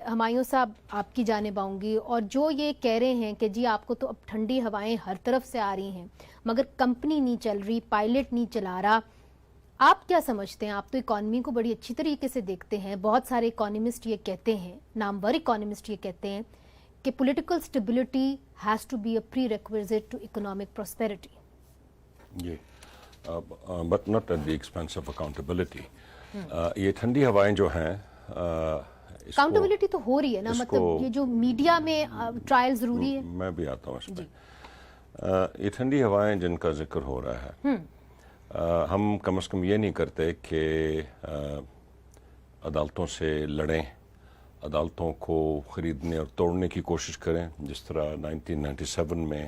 ہمایوں صاحب آپ کی جانب آؤں گی، اور جو یہ کہہ رہے ہیں کہ جی آپ کو تو اب ٹھنڈی ہوائیں ہر طرف سے آ رہی ہیں مگر کمپنی نہیں چل رہی، پائلٹ نہیں چلا رہا، آپ کیا سمجھتے ہیں؟ آپ تو اکانومی کو بڑی اچھی طریقے سے دیکھتے ہیں، بہت سارے اکانومسٹ یہ کہتے ہیں، نامور اکانومسٹ یہ کہتے ہیں کہ political stability has to be a prerequisite to economic prosperity. جی but not at the expense of accountability. یہ ٹھنڈی ہوائیں جو ہیں اکاؤنٹیبلٹی تو ہو رہی ہے نا، مطلب یہ جو میڈیا میں ٹرائل ضروری ہے. میں بھی آتا ہوں اس پہ. یہ ٹھنڈی ہوائیں جن کا ذکر ہو رہا ہے، ہم کم از کم یہ نہیں کرتے کہ عدالتوں سے لڑیں، عدالتوں کو خریدنے اور توڑنے کی کوشش کریں، جس طرح 1997 میں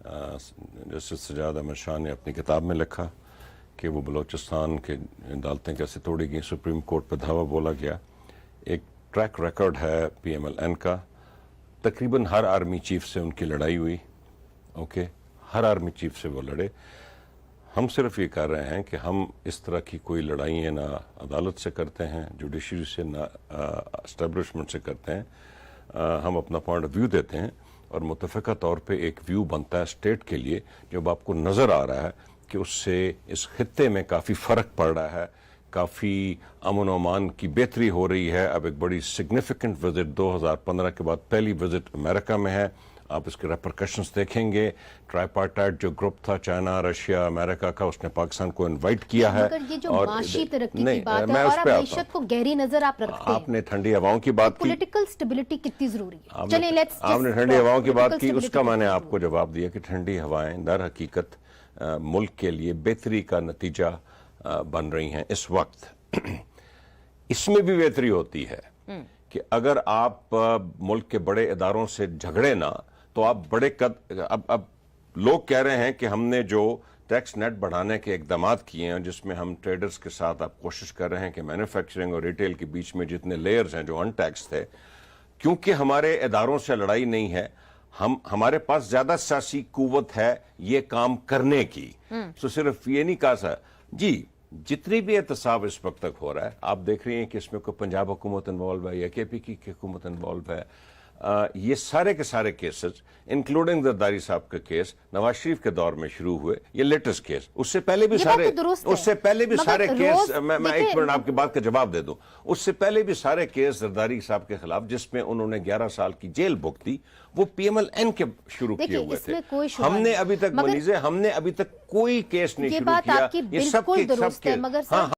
جسٹس سجاد احمد شاہ نے اپنی کتاب میں لکھا کہ وہ بلوچستان کے عدالتیں کیسے توڑی گئیں، سپریم کورٹ پہ دھاوا بولا گیا. ایک ٹریک ریکارڈ ہے پی ایم ایل این کا، تقریباً ہر آرمی چیف سے ان کی لڑائی ہوئی. اوکے، ہر آرمی چیف سے وہ لڑے. ہم صرف یہ کر رہے ہیں کہ ہم اس طرح کی کوئی لڑائیں نہ عدالت سے کرتے ہیں، جوڈیشری سے، نہ اسٹیبلشمنٹ سے کرتے ہیں. ہم اپنا پوائنٹ آف ویو دیتے ہیں اور متفقہ طور پہ ایک ویو بنتا ہے اسٹیٹ کے لیے. جب آپ کو نظر آ رہا ہے کہ اس سے اس خطے میں کافی فرق پڑ رہا ہے، کافی امن و امان کی بہتری ہو رہی ہے. اب ایک بڑی سگنیفیکنٹ وزٹ 2015 کے بعد پہلی وزٹ امریکہ میں ہے. آپ اس کے ریپرکشنز دیکھیں گے. ٹرائیپارٹائٹ جو گروپ تھا چائنا، رشیا، امریکہ کا، اس نے پاکستان کو انوائٹ کیا ہے. مگر یہ جو معاشی ترقی کی بات ہے اور معیشت کو گہری نظر آپ رکھتے ہیں، آپ نے ٹھنڈی ہواؤں کی بات کی، پولیٹیکل سٹیبلٹی کتنی ضروری ہے. چلیں لیٹس آپ نے ٹھنڈی ہواؤں کی بات کی، اس کا میں نے آپ کو جواب دیا کہ ٹھنڈی ہوائیں در حقیقت ملک کے لیے بہتری کا نتیجہ بن رہی ہیں اس وقت. اس میں بھی بہتری ہوتی ہے کہ اگر آپ ملک کے بڑے اداروں سے جھگڑے نہ تو آپ بڑے اب لوگ کہہ رہے ہیں کہ ہم نے جو ٹیکس نیٹ بڑھانے کے اقدامات کیے ہیں، جس میں ہم ٹریڈرز کے ساتھ آپ کوشش کر رہے ہیں کہ مینوفیکچرنگ اور ریٹیل کے بیچ میں جتنے لیئرز ہیں جو ان ٹیکس تھے، کیونکہ ہمارے اداروں سے لڑائی نہیں ہے، ہمارے پاس زیادہ سیاسی قوت ہے یہ کام کرنے کی. تو صرف یہ نہیں کہا سا جی جتنی بھی احتساب اس وقت تک ہو رہا ہے، آپ دیکھ رہے ہیں کہ اس میں کوئی پنجاب حکومت انوالو ہے یا کے پی کی حکومت انوالو ہے. یہ سارے کے سارے کیسز انکلوڈنگ زرداری صاحب کے کیس نواز شریف کے دور میں شروع ہوئے. یہ لیٹسٹ کیس، اس سے پہلے بھی سارے کیس میں ایک منٹ آپ کی بات کا جواب دے دوں. اس سے پہلے بھی سارے کیس زرداری صاحب کے خلاف جس میں انہوں نے 11 سال کی جیل بھگتی، وہ پی ایم ایل این کے شروع کیے ہوئے تھے. ہم نے ابھی تک کوئی کیس نہیں شروع کیا. یہ بات آپ کی بالکل درست ہے، مگر